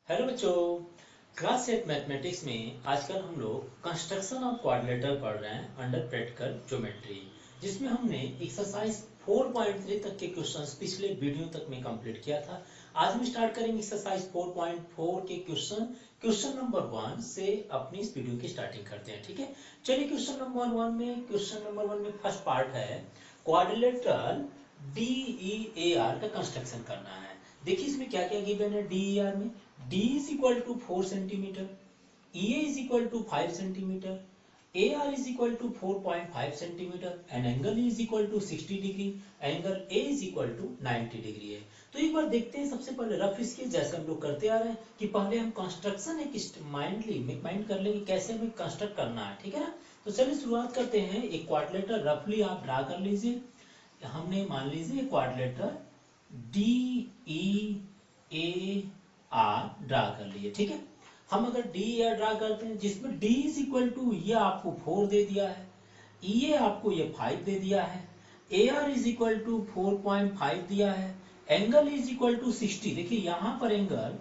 Hello बच्चों। Class 8 mathematics में आजकल हम लोग कंस्ट्रक्शन ऑफ क्वाड्रिलेटरल पढ़ रहे हैं अंडर प्रैक्टिकल ज्योमेट्री, जिसमें हमने एक्सरसाइज 4.3 तक के क्वेश्चंस पिछले वीडियो तक में कंप्लीट किया था। आज हम स्टार्ट करेंगे एक्सरसाइज 4.4 के क्वेश्चन नंबर 1 से अपनी इस वीडियो की स्टार्टिंग करते हैं। ठीक है, चलिए क्वेश्चन नंबर वन में फर्स्ट पार्ट है क्वाड्रिलेटरल DEAR का कंस्ट्रक्शन करना है। देखिए इसमें क्या क्या गिवन है। DER में D is equal to 4 centimeter, EA is equal to 5 centimeter, AR is equal to 4.5 centimeter and angle is equal to 60 degree, angle A is equal to 90 degree है। तो एक बार देखते हैं, सबसे पहले रफ इसके जैसे हम लोग करते आ रहे हैं कि पहले हम कंस्ट्रक्शन एक माइंड कर लेंगे कैसे हमें कंस्ट्रक्ट करना है। ठीक है ना, तो चलिए शुरुआत करते हैं। एक क्वाड्रिलेटरल रफली आप ड्रा कर लीजिए। हमने मान लीजिए क्वाड्रिलेटरल DEAR ड्रा कर लिए। ठीक है, हम अगर DEAR ड्रा करते हैं जिसमें D इज इक्वल टू ये आपको 4 दे दिया है, EA आपको ये 5 दे दिया है, AR इज इक्वल टू 4.5 दिया है, एंगल इज इक्वल टू 60। देखिए यहाँ पर एंगल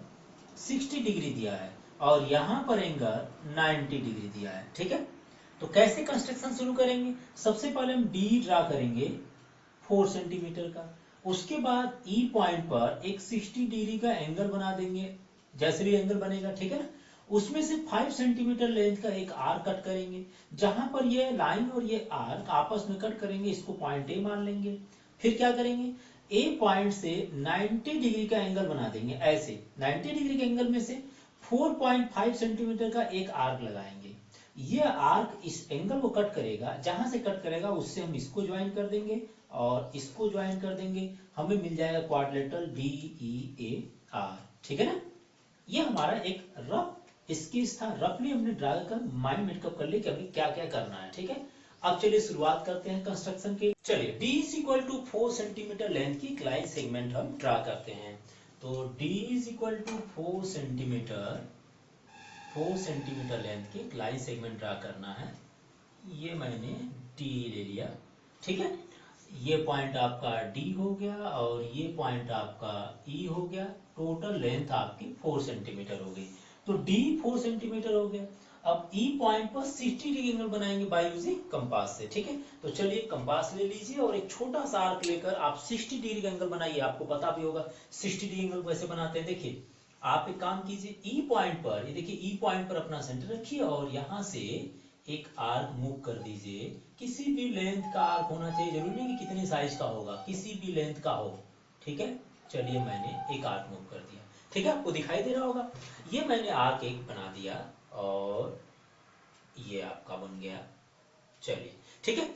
60 डिग्री दिया है और यहाँ पर एंगल 90 डिग्री दिया है। ठीक है, तो कैसे कंस्ट्रक्शन शुरू करेंगे। सबसे पहले हम D ड्रा करेंगे 4 सेंटीमीटर का, उसके बाद ई पॉइंट पर एक 60 डिग्री का एंगल बना देंगे, जैसे भी एंगल बनेगा। ठीक है ना, उसमें से 5 सेंटीमीटर लेंथ का एक आर्क कट करेंगे। जहां पर ये लाइन और ये आर्क आपस में कट करेंगे, इसको पॉइंट ए मान लेंगे। फिर क्या करेंगे, ए पॉइंट से 90 डिग्री का एंगल बना देंगे। ऐसे 90 डिग्री के एंगल में से 4.5 सेंटीमीटर का एक आर्क लगाएंगे। ये आर्क इस एंगल को कट करेगा, जहां से कट करेगा उससे हम इसको ज्वाइन कर देंगे और इसको ज्वाइन कर देंगे, हमें मिल जाएगा क्वाड्रिलेटरल DEAR। ठीक है ना, ये हमारा एक रफ स्केच था, रफली हमने ड्रा कर माइंड मेकअप कर लिया कि अभी क्या क्या करना है। ठीक है, अब चलिए शुरुआत करते हैं कंस्ट्रक्शन की। चलिए D is equal to 4 centimetre length की लाइन सेगमेंट हम ड्रा करते हैं। तो D is equal to 4 centimetre length की लाइन सेगमेंट ड्रा करना है। ये मैंने D ले लिया। ठीक है, ये पॉइंट आपका D हो गया और ये पॉइंट आपका E हो गया। टोटल लेंथ आपकी 4 सेंटीमीटर हो गई। तो D 4 सेंटीमीटर हो गया। अब E पॉइंट पर 60 डिग्री एंगल बनाएंगे बाय यूजिंग कंपास से। ठीक है, तो चलिए कंपास ले लीजिए और एक छोटा सा आर्क लेकर आप 60 डिग्री का एंगल बनाइए। आपको पता भी होगा 60 डिग्री एंगल कैसे बनाते हैं। देखिए आप एक काम कीजिए, ई पॉइंट पर, ये देखिए ई पॉइंट पर अपना सेंटर रखिए और यहाँ से एक आर्क मूव कर दीजिए। किसी भी लेंथ का आर्क होना चाहिए, जरूरी नहीं कि कितनी साइज का होगा, किसी भी लेंथ का हो। ठीक है, चलिए मैंने एक आर्क मूव कर दिया। ठीक है, आपको दिखाई दे रहा होगा, ये मैंने आर्क एक बना दिया और ये आपका बन गया। चलिए ठीक है,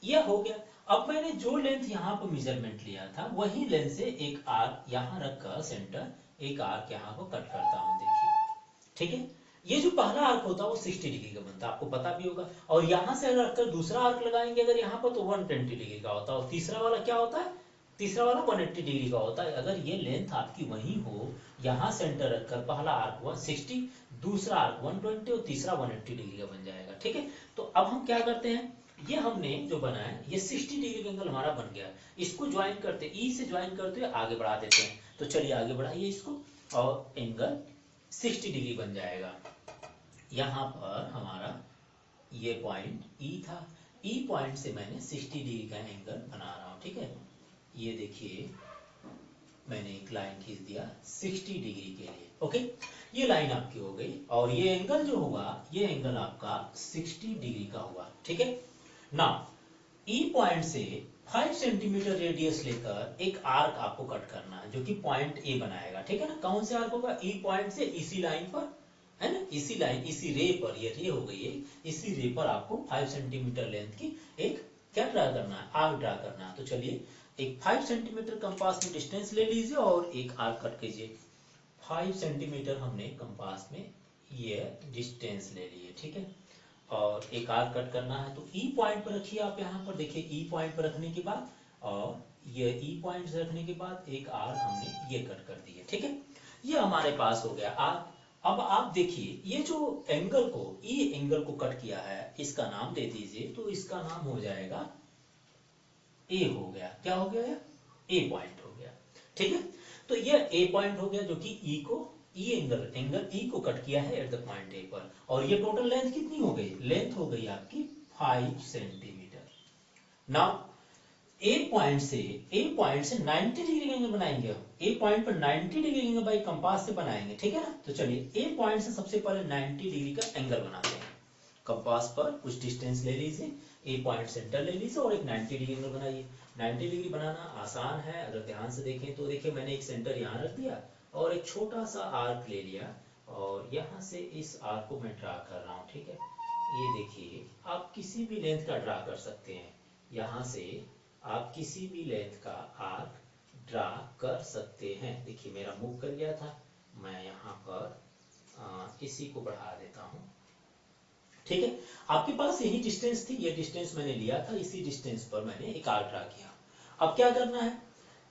ये हो गया। अब मैंने जो लेंथ यहाँ पर मेजरमेंट लिया था वही लेंथ से एक आर्क यहाँ रखकर सेंटर एक आर्क यहाँ को कट करता हूँ। देखिए ठीक है, ये जो पहला आर्क होता है वो 60 डिग्री का बनता है, आपको पता भी होगा। और यहाँ से रखकर दूसरा आर्क लगाएंगे अगर यहाँ पर, तो 120 डिग्री का होता है। और तीसरा वाला क्या होता है, तीसरा वाला 180 डिग्री का होता है। अगर ये लेंथ आपकी वही हो, यहाँ सेंटर रखकर पहला आर्क 160, दूसरा आर्क 120 और तीसरा 180 डिग्री का बन जाएगा। ठीक है, तो अब हम क्या करते हैं, ये हमने जो बनाया ये 60 डिग्री का एंगल हमारा बन गया। इसको ज्वाइन करते, ई से ज्वाइन करते हुए आगे बढ़ा देते हैं। तो चलिए आगे बढ़ाइए इसको और एंगल 60 डिग्री बन जाएगा। यहाँ पर हमारा ये पॉइंट E था, E पॉइंट से मैंने 60 डिग्री का एंगल बना रहा हूँ। ठीक है, ये देखिए मैंने एक लाइन खींच दिया 60 डिग्री के लिए। ओके, ये लाइन आपकी हो गई और ये एंगल जो होगा ये एंगल आपका 60 डिग्री का हुआ। ठीक है, नाउ ई पॉइंट से 5 सेंटीमीटर रेडियस लेकर एक आर्क आपको कट करना है जो कि पॉइंट ए बनाएगा। ठीक है ना, कौन से आर्क होगा, ई पॉइंट से इसी लाइन पर, है ना, इसी लाइन इसी रे पर, ये रे हो गई है, इसी रे पर आपको 5 सेंटीमीटर लेंथ की एक क्या ड्रा करना है, आर्क ड्रा करना है। तो चलिए एक 5 सेंटीमीटर कंपास में डिस्टेंस ले लीजिए और एक आर्क कट कीजिए। 5 सेंटीमीटर हमने कंपास में ये डिस्टेंस ले लिए। ठीक है, और एक आर्क कट करना है। तो ई पॉइंट पर रखिए आप, यहाँ पर देखिए ई पॉइंट पर रखने के बाद और ये ई पॉइंट से रखने के बाद एक आर्क हमने ये कट कर दिए। ठीक है, ये हमारे पास हो गया आर्क। अब आप देखिए ये जो एंगल को, ई एंगल को कट किया है, इसका नाम दे दीजिए। तो इसका नाम हो जाएगा ए हो गया। क्या हो गया, ए पॉइंट हो गया। ठीक है, तो ये ए पॉइंट हो गया जो कि ई को एंगल ई को कट किया है एट द पॉइंट ए पर, और ये टोटल लेंथ कितनी हो गई, लेंथ हो गई आपकी 5 सेंटीमीटर। नाउ ए पॉइंट से 90 डिग्री एंगल बनाएंगे हम, ए पॉइंट पर 90 डिग्री एंगल बाई कंपास से बनाएंगे, ठीक है ना। तो चलिए ए पॉइंट से सबसे पहले 90 डिग्री का एंगल बनाते हैं। कंपास पर कुछ डिस्टेंस ले लीजिए, ए पॉइंट सेंटर ले लीजिए और एक 90 डिग्री एंगल बनाइए। 90 डिग्री बनाना आसान है, अगर ध्यान से देखें तो देखिए मैंने एक सेंटर यहाँ रख दिया और एक छोटा सा आर्क ले लिया, और यहाँ से इस आर्क को मैं ड्रा कर रहा हूँ, ठीक है। ये देखिए आप किसी भी लेंथ का ड्रा कर सकते हैं, यहाँ से आप किसी भी लेंथ का आर्क ड्रा कर सकते हैं। देखिए मेरा मूव कर गया था, मैं यहाँ पर इसी को बढ़ा देता हूँ, ठीक है। आपके पास यही डिस्टेंस थी, ये डिस्टेंस मैंने लिया था, इसी डिस्टेंस पर मैंने एक आर्क ड्रा किया। अब क्या करना है,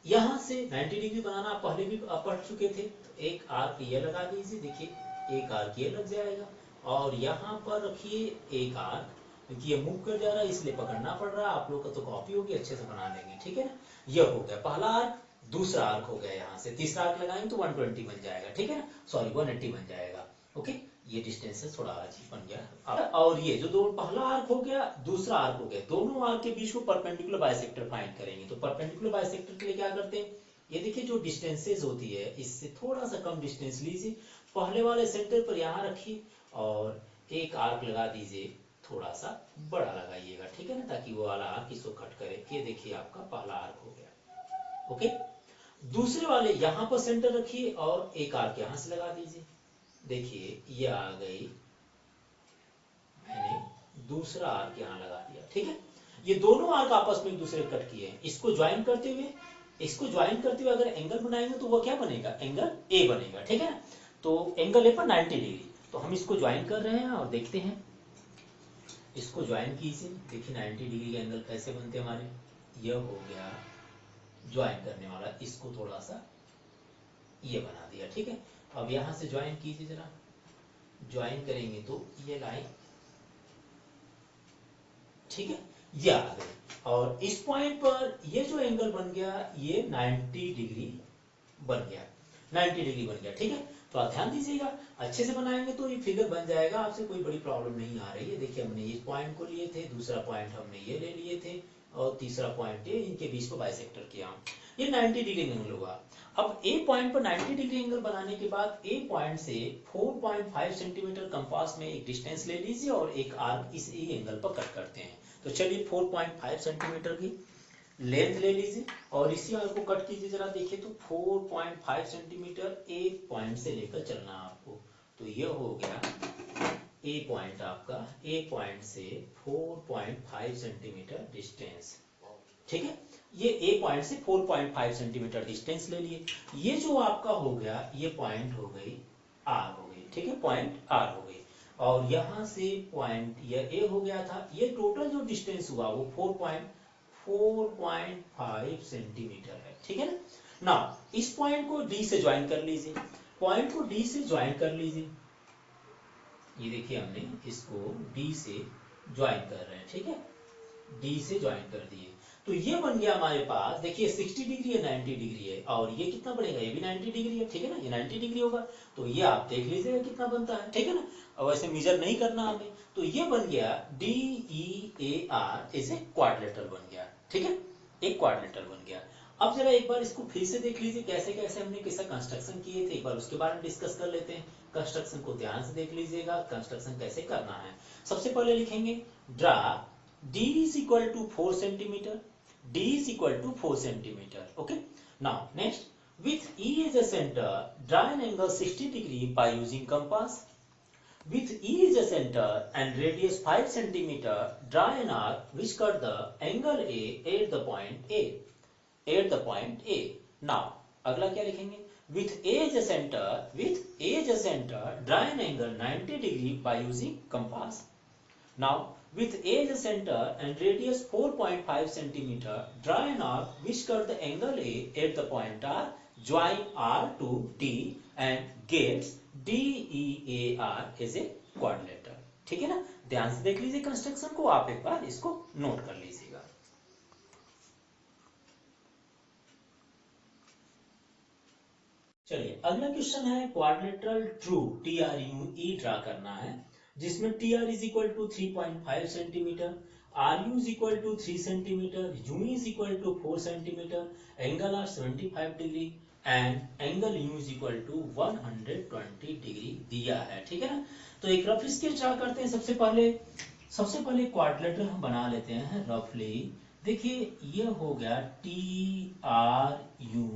यहाँ से 90 डिग्री बनाना आप पहले भी पढ़ चुके थे, तो एक आर्क ये लगा दीजिए, देखिए एक आर्क ये लग जाएगा, और यहाँ पर रखिए एक आर्क, क्योंकि ये मूव कर जा रहा है इसलिए पकड़ना पड़ रहा है, आप लोग का तो कॉपी होगी, अच्छे से बना लेंगे, ठीक है ना। ये हो गया पहला आर्क, दूसरा आर्क हो गया, यहाँ से तीसरा आर्क लगाएंगे तो 120 बन जाएगा, ठीक है ना, सॉरी 180 बन जाएगा, ओके। ये डिस्टेंस से थोड़ा अजीब बन गया। और ये जो दो पहला आर्क हो गया, दूसरा आर्क हो गया, दोनों आर्क के बीच को परपेंडिकुलर बाइसेक्टर फाइंड करेंगे। तो परपेंडिकुलर बाइसेक्टर के लिए क्या करते हैं, ये देखिए जो डिस्टेंसेस होती है इससे थोड़ा सा कम डिस्टेंस लीजिए, पहले वाले सेंटर पर यहाँ रखिए और एक आर्क लगा दीजिए, थोड़ा सा बड़ा लगाइएगा, ठीक है ना, ताकि वो वाला आर्क इसको कट करे। ये देखिए आपका पहला आर्क हो गया, ओके। दूसरे वाले यहाँ पर सेंटर रखिए और एक आर्क यहाँ से लगा दीजिए, देखिए ये आ गई, मैंने दूसरा आर्क यहाँ लगा दिया, ठीक है। ये दोनों आर्क आपस में एक दूसरे कट किए हैं, इसको ज्वाइन करते हुए अगर एंगल बनाएंगे तो वो क्या बनेगा, एंगल ए बनेगा, ठीक है ना। तो एंगल ए पर 90 डिग्री, तो हम इसको ज्वाइन कर रहे हैं और देखते हैं, इसको ज्वाइन कीजिए, देखिए 90 डिग्री के एंगल कैसे बनते हैं हमारे। यह हो गया ज्वाइन करने वाला, इसको थोड़ा सा ये बना दिया, ठीक है। अब यहाँ से ज्वाइन कीजिए जरा, ज्वाइन करेंगे तो ये लाइन, ठीक है, ये आ गई, और इस पॉइंट पर ये जो एंगल बन गया ये 90 डिग्री बन गया, 90 डिग्री बन गया, ठीक है। तो आप ध्यान दीजिएगा, अच्छे से बनाएंगे तो ये फिगर बन जाएगा, आपसे कोई बड़ी प्रॉब्लम नहीं आ रही है। देखिए हमने इस पॉइंट को लिए थे, दूसरा पॉइंट हमने ये ले लिए थे, और तीसरा पॉइंट ये, इनके बीच को बाइसेक्टर किया, ये 90 डिग्री एंगल होगा। अब ए पॉइंट पर 90 डिग्री एंगल बनाने के बाद ए पॉइंट से 4.5 सेंटीमीटर कंपास में एक डिस्टेंस ले लीजिए और एक आर्क इस ए एंगल पर कट करते हैं। तो चलिए 4.5 सेंटीमीटर की लेंथ ले लीजिए और इसी आर्क को कट कीजिए, जरा देखिए तो 4.5 सेंटीमीटर ए पॉइंट से लेकर चलना आपको। तो ये हो गया ए पॉइंट आपका, ए पॉइंट से 4.5 सेंटीमीटर डिस्टेंस, ठीक है। ये ए पॉइंट से 4.5 सेंटीमीटर डिस्टेंस ले लिए, ये जो आपका हो गया ये पॉइंट हो गई आर हो गई, ठीक है, पॉइंट आर हो गई, और यहां से पॉइंट ये ए हो गया था, ये टोटल जो डिस्टेंस हुआ वो 4.5 सेंटीमीटर है, ठीक है ना। नाउ इस पॉइंट को डी से ज्वाइन कर लीजिए, पॉइंट को डी से ज्वाइन कर लीजिए, ये देखिए हमने इसको डी से ज्वाइन कर रहे हैं, ठीक है, डी से ज्वाइन कर दिए। तो ये बन गया हमारे पास, देखिए 60 डिग्री है, 90 डिग्री है, और ये कितना बनेगा, ये भी 90 डिग्री है, ठीक है ना, ये 90 डिग्री होगा। तो ये आप देख लीजिएगा कितना बनता है, ठीक है ना, और वैसे मेजर नहीं करना हमें। तो ये बन गया DEAR इज ए क्वाड्रिलेटरल बन गया, ठीक है, एक क्वाड्रिलेटरल बन गया। अब जरा एक बार इसको फिर से देख लीजिए, कैसे कैसे हमने कैसा कंस्ट्रक्शन किए थे, एक बार उसके बारे में डिस्कस कर लेते हैं। कंस्ट्रक्शन को ध्यान से देख लीजिएगा, कंस्ट्रक्शन कैसे करना है। सबसे पहले लिखेंगे draw D is equal to 4 centimeter. D is equal to 4 centimeter. Okay. Now next, with E as a center, draw an angle 60 degree by using compass. With E as a center and radius 5 centimeter, draw an arc which cut the angle A at the point A. At the point A. Now अगला क्या लिखेंगे? With A as a center, draw an angle 90 degree by using compass. Now with A as a center and radius 4.5 centimeter, draw an arc which cut the angle A at the point R, join R to D and gets DEAR as a quadrilateral. ठीक है ना, ध्यान से देख लीजिए construction को, आप एक बार इसको नोट कर लीजिएगा। चलिए अगला क्वेश्चन है क्वाड्रिलेटरल ट्रू TRUE ड्रा करना है, जिसमें TR is equal to 3.5 centimetre, RU is equal to 3 centimetre, U is equal to 4 centimetre, angle R 75 degree and angle U is equal to 120 degree दिया है, ठीक है ना। तो एक रफ स्केच ड्रा करते हैं। सबसे पहले क्वाड्रिलेटरल हम बना लेते हैं रफली। देखिए ये हो गया TRU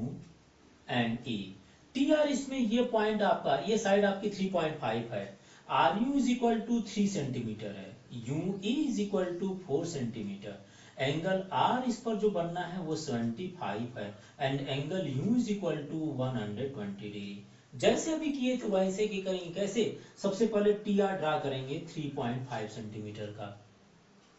एंड E। TR इसमें ये पॉइंट आपका, ये साइड आपकी 3.5 है, RU is equal to 3 centimetre है, UE is equal to 4 centimetre, angle R इस पर जो बनना है वो 75 है and angle U is equal to 120 degree. जैसे अभी किए थे वैसे की करेंगे। कैसे? सबसे पहले TR ड्रा करेंगे 3.5 सेंटीमीटर का,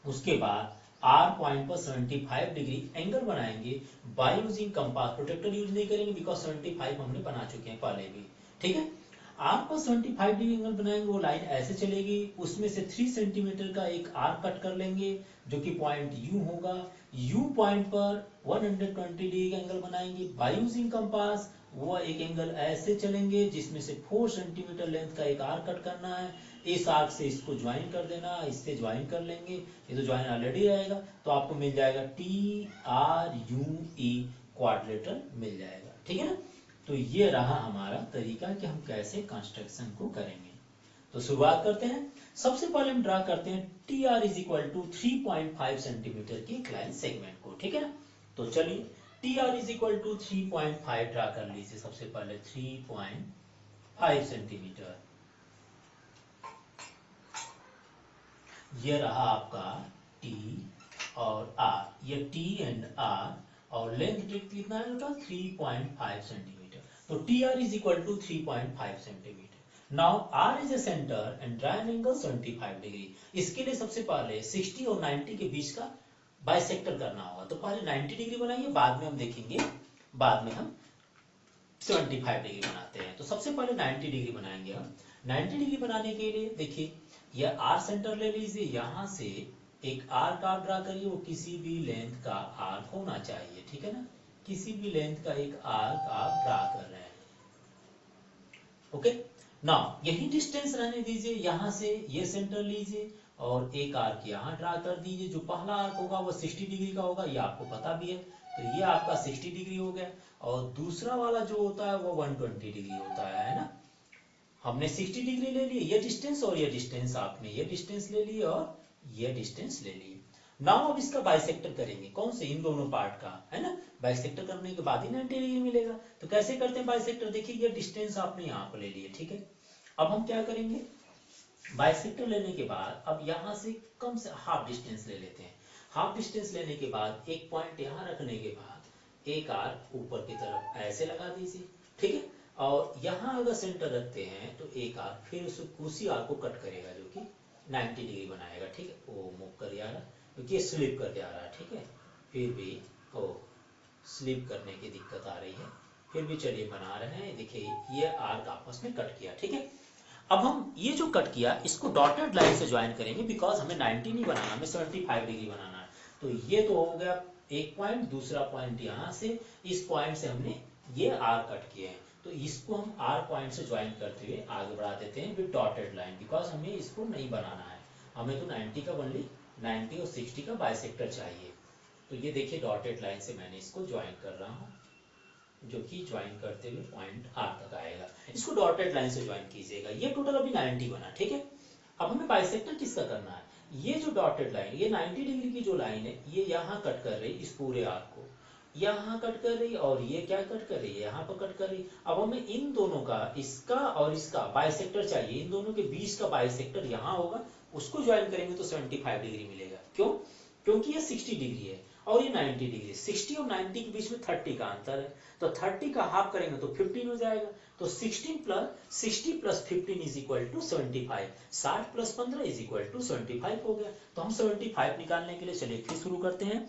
उसके बाद आर पॉइंट पर 75 डिग्री एंगल बनाएंगे by using compass. Protractor use नहीं करेंगे बिकॉज 75 हमने बना चुके हैं पहले भी, ठीक है। आर पर 75 डिग्री एंगल बनाएंगे, वो लाइन ऐसे चलेगी, उसमें से 3 सेंटीमीटर का एक आर कट कर लेंगे जो कि पॉइंट यू होगा। यू पॉइंट पर 120 डिग्री का एंगल बनाएंगे बाय यूजिंग कंपास। वो एक एंगल ऐसे चलेंगे जिसमें से 4 सेंटीमीटर लेंथ का एक आर कट करना है, इस आर्क से इसको ज्वाइन कर देना, इससे ज्वाइन कर लेंगे, ये तो ज्वाइन ऑलरेडी रहेगा, तो आपको मिल जाएगा TRUE क्वाड्रिलेटरल मिल जाएगा, ठीक है ना। तो ये रहा हमारा तरीका कि हम कैसे कंस्ट्रक्शन को करेंगे। तो शुरुआत करते हैं। सबसे पहले हम ड्रा करते हैं TR is equal to 3.5 centimetre की क्लाइन सेगमेंट को, ठीक है ना। तो चलिए TR is equal to 3.5 draw कर लीजिए। सबसे पहले 3.5 सेंटीमीटर, ये रहा आपका T और R, ये T एंड R, और लेंथ कितना है उसका 3.5 सेंटीमीटर। तो TR is equal to 3.5 centimetre. Now R is a centre and draw an angle 75 degree. इसके लिए सबसे पहले 60 और 90 के बीच का बाइसेक्टर करना होगा। तो पहले 90 डिग्री बनाइए, बाद में हम देखेंगे, बाद में हम 75 डिग्री बनाते हैं। तो सबसे पहले 90 डिग्री बनाएंगे हम। 90 डिग्री बनाने के लिए देखिए यह आर सेंटर ले लीजिए, यहां से एक आर्क आप ड्रा करिए, वो किसी भी लेंथ का आर्क होना चाहिए, ठीक है ना। किसी भी लेंथ का एक आर्क आप ड्रा कर रहे हैं, ओके। नाउ यही डिस्टेंस रहने दीजिए, यहां से ये सेंटर लीजिए और एक आर्क यहाँ ड्रा कर दीजिए। जो पहला आर्क होगा वो 60 डिग्री का होगा, ये आपको पता भी है। तो ये आपका 60 डिग्री हो गया, और दूसरा वाला जो होता है वो 120 डिग्री होता है ना। हमने 60 डिग्री ले ली ये डिस्टेंस, और ये डिस्टेंस आपने ये डिस्टेंस ले ली और ये डिस्टेंस ले ली। नाउ अब इसका बाइसेक्टर करेंगे, कौन से? इन दोनों पार्ट का, है ना। बाइसेक्टर करने के बाद ही 90 डिग्री मिलेगा। तो कैसे करते हैं बाइसेक्टर? देखिए ये डिस्टेंस आपने यहाँ पर ले लिए, ठीक है। अब हम क्या करेंगे, बाइसेक्टर लेने के बाद अब यहाँ से कम से हाफ डिस्टेंस ले लेते हैं। हाफ डिस्टेंस लेने के बाद एक पॉइंट यहाँ रखने के बाद एक आर्क ऊपर की तरफ ऐसे लगा दीजिए, ठीक है। और यहाँ अगर सेंटर रखते हैं तो एक आर्क फिर उसी आर्क को कट करेगा जो कि 90 डिग्री बनाएगा, ठीक है। वो मूव कर जा रहा है क्योंकि ये स्लिप कर जा रहा है, ठीक है। फिर भी ओ स्लिप करने की दिक्कत आ रही है, फिर भी चलिए बना रहे हैं। देखिए ये आर्क आपस में कट किया, ठीक है। अब हम ये जो कट किया इसको डॉटेड लाइन से ज्वाइन करेंगे, बिकॉज हमें 90 नहीं बनाना, हमें 75 डिग्री बनाना है। तो ये तो हो गया एक पॉइंट, दूसरा पॉइंट यहाँ से, इस पॉइंट से हमने ये आर कट किए हैं, तो इसको हम आर पॉइंट से ज्वाइन करते हुए आगे बढ़ा देते हैं विद डॉटेड लाइन, बिकॉज हमें इसको नहीं बनाना है। हमें तो 90 का ओनली 90 और 60 का बाइसेक्टर चाहिए। तो ये देखिए डॉटेड लाइन से मैंने इसको ज्वाइन कर रहा हूँ, जो कि ज्वाइन करते हुए पॉइंट आर तक आएगा। इसको डॉटेड लाइन से ज्वाइन कीजिएगा। ये टोटल अभी 90 बना, ठीक है। अब हमें बाइसेक्टर किसका करना है? ये जो डॉटेड लाइन, ये 90 डिग्री की जो लाइन है, ये यहाँ कट कर रही इस पूरे आर्क को, यहाँ कट कर रही, और ये क्या कट कर रही है, यहाँ पर कट कर रही। अब हमें इन दोनों का, इसका और इसका बाइसेक्टर चाहिए। इन दोनों के बीच का बाइसेक्टर यहाँ होगा, उसको ज्वाइन करेंगे तो 75 डिग्री मिलेगा। क्यों? क्योंकि ये 60 डिग्री है और ये 90 डिग्री। 60 और 90 के बीच में 30 का अंतर है, तो 30 का हाफ करेंगे तो 15 हो जाएगा। तो 60 plus 15 is equal to 75। 60 plus 15 is equal to 75 हो गया। तो हम 75 निकालने के लिए चलिए फिर शुरू करते हैं।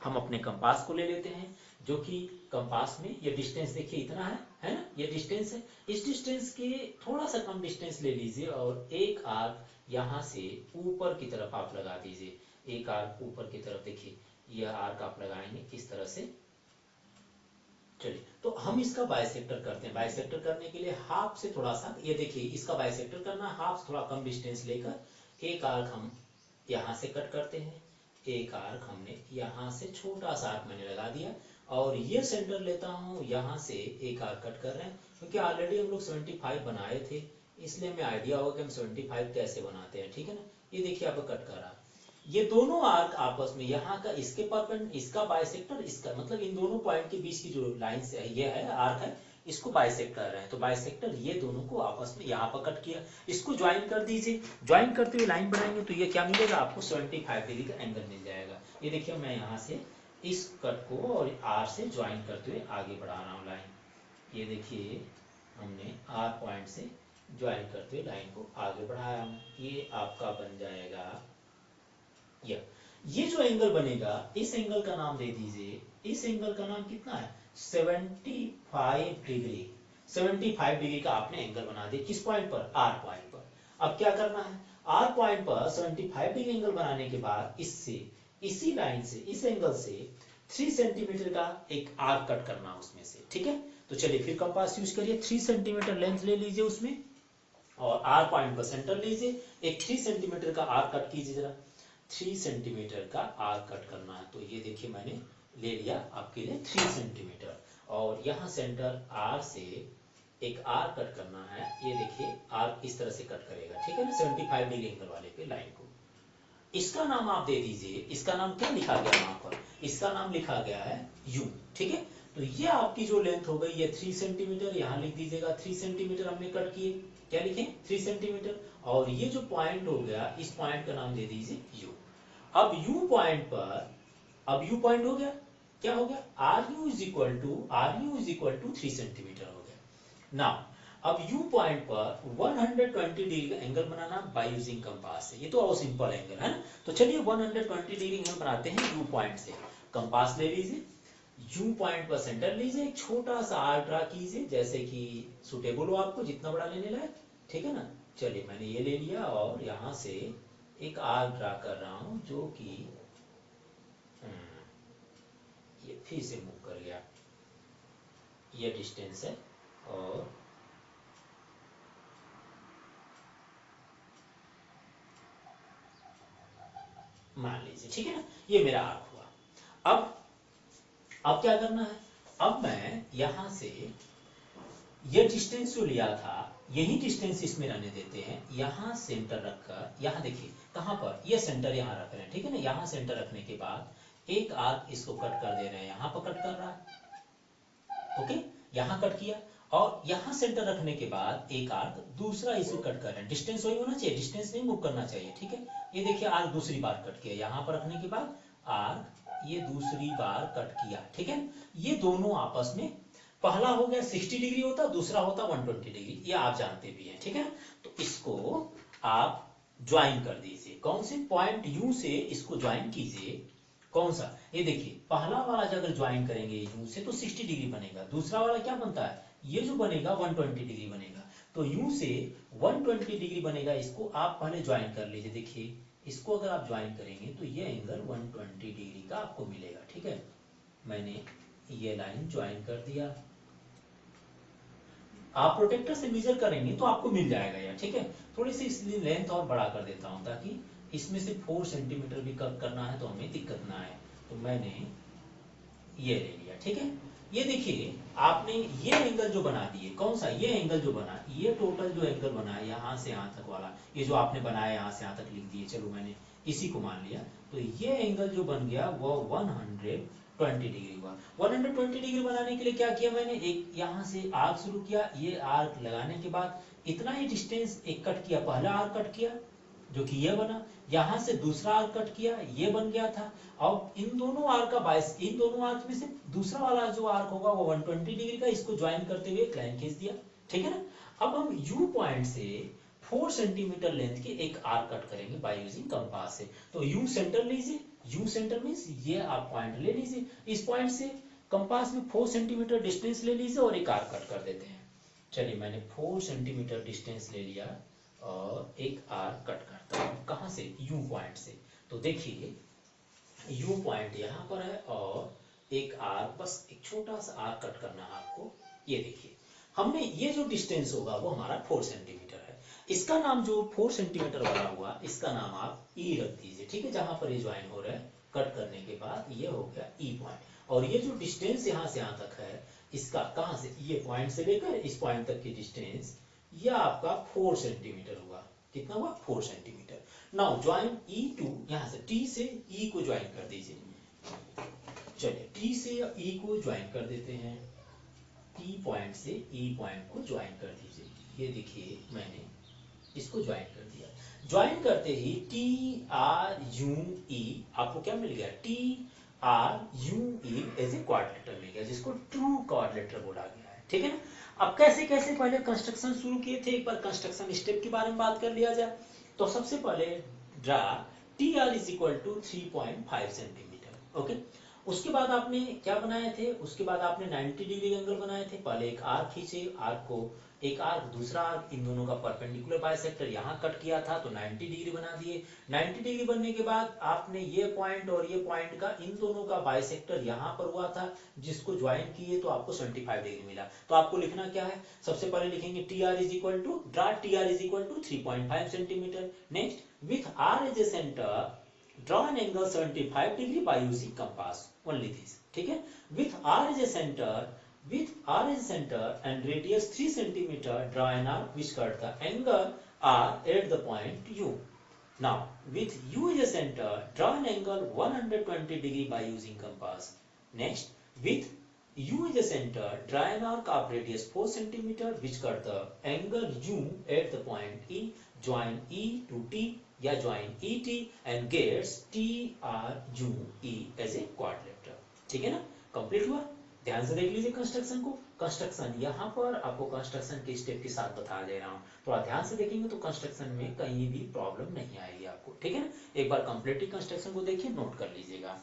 हम अपने कंपास को ले लेते हैं, जो कि कंपास में ये डिस्टेंस देखिए इतना है ना, ये डिस्टेंस है। इस डिस्टेंस के थोड़ा सा कम डिस्टेंस ले लीजिए और एक आर्क यहाँ से ऊपर की तरफ आप लगा दीजिए। एक आर्क ऊपर की तरफ, देखिए यह आर्क आप लगाएंगे किस तरह से, चलिए तो हम इसका बाइसेक्टर करते हैं। बाइसेक्टर करने के लिए हाफ से थोड़ा सा, ये देखिए इसका बाइसेक्टर करना, हाफ से थोड़ा कम डिस्टेंस लेकर एक आर्क हम यहाँ से कट करते हैं। एक आर्क हमने यहाँ से छोटा सा आर्क मैंने लगा दिया और ये सेंटर लेता हूँ, यहाँ से एक आर्क कट कर रहे हैं क्योंकि ऑलरेडी हम लोग 75 बनाए थे, इसलिए हमें आइडिया होगा कि हम 75 कैसे बनाते हैं। ठीक है ना, ये देखिए आपका कट करा। ये दोनों आर्क आपस में यहाँ का इसके परपेंड, इसका बाइसेक्टर, इसका मतलब इन दोनों पॉइंट के बीच की जो लाइन से ये है आर्क है, इसको बाइसेक्ट कर रहे हैं। तो बाइसेक्टर ये दोनों को आपस में यहाँ पर कट किया, इसको ज्वाइन कर दीजिए। ज्वाइन करते हुए लाइन बनाएंगे तो ये क्या मिलेगा आपको, 75 डिग्री का एंगल मिल जाएगा। ये देखिए मैं यहाँ से इस कट को और आर से ज्वाइन करते हुए आगे बढ़ा रहा हूँ लाइन। ये देखिए हमने आर पॉइंट से ज्वाइन करते हुए लाइन को आगे बढ़ाया हूँ। ये आपका बन जाएगा ये जो एंगल बनेगा, इस एंगल का नाम दे दीजिए, इस एंगल का नाम कितना है, 75 डिग्री। 75 डिग्री का आपने एंगल बना दिया, किस पॉइंट पर, आर पॉइंट पर। अब क्या करना है, आर पॉइंट पर 75 डिग्री एंगल बनाने के बाद इससे, इसी लाइन से, इस एंगल से 3 सेंटीमीटर का एक आर्क कट करना उसमें से। ठीक है, तो चलिए फिर कंपास यूज करिए, 3 सेंटीमीटर लेंथ ले लीजिए उसमें और आर पॉइंट पर सेंटर लीजिए, एक 3 सेंटीमीटर का आर्क कट कीजिए जरा। 3 सेंटीमीटर का आर्क कट करना है, तो ये देखिए मैंने ले लिया आपके लिए 3 सेंटीमीटर और यहाँ सेंटर आर से एक आर्क कट करना है। ये देखिए आर्क इस तरह से कट करेगा, ठीक है ना, 75 डिग्री एंगल वाले पे लाइन को। इसका नाम आप दे दीजिए, इसका नाम क्या लिखा गया वहां पर, इसका नाम लिखा गया है यू। ठीक है, तो ये आपकी जो लेंथ हो गई ये 3 सेंटीमीटर, यहाँ लिख दीजिएगा 3 सेंटीमीटर हमने कट किए, क्या लिखे 3 सेंटीमीटर। और ये जो पॉइंट हो गया, इस पॉइंट का नाम दे दीजिए यू। अब यू पॉइंट पर, अब यू पॉइंट हो गया, क्या हो गया, R U is equal to 3 centimetre हो गया। नाउ अब यू पॉइंट पर 120 डिग्री का एंगल बनाना बाय यूजिंग कंपास से, ये तो और सिंपल एंगल है ना। तो चलिए 120 डिग्री एंगल बनाते हैं यू पॉइंट से। कंपास ले लीजिए, यू पॉइंट पर सेंटर लीजिए, एक छोटा सा आर्क ड्रा कीजिए जैसे कि सुटेबल हो आपको, जितना बड़ा लेने लायक, ठीक है ना। चलिए मैंने ये ले लिया और यहाँ से एक आर्क ड्रा कर रहा हूँ जो कि ये फिर से मूव कर गया, ये डिस्टेंस है और मान लीजिए, ठीक है ना, ये मेरा आर्क हुआ। अब क्या करना है, अब मैं यहां से ये डिस्टेंस जो लिया था, यही डिस्टेंस इसमें रहने देते हैं। यहाँ सेंटर रखकर, यहाँ देखिए कहाँ पर, ये सेंटर यहाँ रख रहे हैं, ठीक है ना। यहाँ सेंटर रखने के बाद एक आर्क इसको कट कर दे रहे हैं, यहाँ पर कट कर रहा है, ओके, यहाँ कट किया। और यहाँ सेंटर रखने के बाद एक आर्क दूसरा इसको कट कर रहे हैं। डिस्टेंस वही होना चाहिए, डिस्टेंस नहीं मूव करना चाहिए, ठीक है। ये देखिए आर्क दूसरी बार कट किया, यहाँ पर रखने के बाद आर्क ये दूसरी बार कट किया, ठीक है। ये दोनों आपस में, पहला हो गया 60 डिग्री होता, दूसरा होता 120 डिग्री, ये आप जानते भी हैं, ठीक है। तो इसको आप ज्वाइन कर दीजिए, कौन से पॉइंट यू से इसको ज्वाइन कीजिए। कौन सा, ये देखिए पहला वाला जब अगर ज्वाइन करेंगे यू से तो 60 डिग्री बनेगा, दूसरा वाला क्या बनता है, ये जो बनेगा 120 डिग्री बनेगा। तो यू से 120 डिग्री बनेगा, इसको आप पहले ज्वाइन कर लीजिए। देखिए इसको अगर आप ज्वाइन करेंगे तो ये एंगल 120 डिग्री का आपको मिलेगा, ठीक है। मैंने ये लाइन ज्वाइन कर दिया, आप प्रोटेक्टर से मेजर करेंगे तो आपको मिल जाएगा यार, ठीक है। थोड़ी सी इसलिए लेंथ और बड़ा कर देता हूं ताकि इसमें से 4 सेंटीमीटर भी कट करना है तो हमें दिक्कत ना आए। तो मैंने ये ले लिया, ठीक है। ये देखिए आपने ये एंगल जो बना दिए, कौन सा, ये एंगल जो बना, ये टोटल जो एंगल बना है यहाँ से यहाँ तक वाला, ये जो आपने बनाया यहाँ से यहाँ तक लिख दिए, चलो मैंने इसी को मान लिया। तो ये एंगल जो बन गया वो 120 डिग्री हुआ। 120 डिग्री बनाने के लिए क्या किया मैंने, एक यहाँ से आर्क शुरू किया, ये आर्क लगाने के बाद इतना ही डिस्टेंस एक कट किया, पहला आर्क कट किया जो कि ये बना, यहाँ से दूसरा आर्क कट किया, ये बन गया था। और इन दोनों आर्क का बाइस, इन दोनों आर्क में से दूसरा वाला जो आर्क होगा वो 120 डिग्री का, इसको ज्वाइन करते हुए एक लाइन खींच दिया, ठीक है ना। अब हम यू पॉइंट से 4 सेंटीमीटर लेंथ के एक आर्क कट करेंगे बाय यूजिंग कंपास से। तो यू सेंटर लीजिए, यू सेंटर मींस ये आप पॉइंट ले लीजिए, इस पॉइंट से कंपास में 4 सेंटीमीटर डिस्टेंस ले लीजिए और एक आर्क कट कर देते हैं। चलिए मैंने 4 सेंटीमीटर डिस्टेंस ले लिया और एक आर्क कट करता हूँ, कहाँ से, यू पॉइंट से। तो देखिए यू पॉइंट यहाँ पर है और एक आर्क, बस एक छोटा सा आर्क कट करना है आपको। ये देखिए हमने ये जो डिस्टेंस होगा वो हमारा 4 सेंटीमीटर है। इसका नाम जो 4 सेंटीमीटर वाला हुआ इसका नाम आप ई रख दीजिए, ठीक है। जहां पर ये ज्वाइन हो रहा है कट करने के बाद ये हो गया ई पॉइंट। और ये जो डिस्टेंस यहाँ से यहाँ तक है इसका, कहाँ से, ये पॉइंट से लेकर इस पॉइंट तक की डिस्टेंस, ये आपका 4 सेंटीमीटर हुआ। कितना हुआ? 4 centimetre. Now join E to, यहाँ से टी से ई को ज्वाइन कर दीजिए। चलिए टी से ई को ज्वाइन कर देते हैं। टी पॉइंट से ई पॉइंट को ज्वाइन कर दीजिए। ये देखिए मैंने इसको ज्वाइन कर दिया। ज्वाइन करते ही टी आर यू ई, आपको क्या मिल गया? T R U E as a quadrilateral मिल गया, जिसको ट्रू क्वाड्रिलेटरल बोला गया है, ठीक है ना। अब कैसे कैसे पहले कंस्ट्रक्शन शुरू किए थे, एक बार कंस्ट्रक्शन स्टेप के बारे में बात कर लिया जाए। तो सबसे पहले draw T R is equal to 3.5 centimetre, okay. उसके बाद आपने क्या बनाए थे? उसके बाद आपने 90 डिग्री एंगल बनाए थे। पहले एक आर्क खींचे, आर्क को, एक आर्क दूसरा आर्क, इन दोनों का परपेंडिकुलर बाइसेक्टर यहाँ कट किया था तो 90 डिग्री बना दिए। 90 डिग्री बनने के बाद आपने ये पॉइंट और ये पॉइंट का, इन दोनों का बाइसेक्टर यहाँ पर हुआ था जिसको ज्वाइन किए तो आपको 75 डिग्री मिला। तो आपको लिखना क्या है? सबसे पहले लिखेंगे T R is equal to, draw T R is equal to 3.5 centimetre. Next with R as a centre draw an angle 75 degree by using compass, only this, ठीक है। with r as a center, with r as a center and radius 3 centimeter, draw an arc which cut the angle r at the point u. Now with u as a center, draw an angle 120 degree by using compass. Next with u as a center, draw an arc of radius 4 centimeter which cut the angle u at the point e. Join e to t या join ET and gets TRUE as a quadrilateral, ठीक है ना। Complete हुआ। ध्यान से देख लीजिए construction को। कंस्ट्रक्शन यहाँ पर आपको कंस्ट्रक्शन के स्टेप के साथ बता दे रहा हूँ, थोड़ा ध्यान से देखेंगे तो कंस्ट्रक्शन में कहीं भी प्रॉब्लम नहीं आएगी आपको, ठीक है ना। एक बार कंप्लीटली कंस्ट्रक्शन को देखिए, नोट कर लीजिएगा।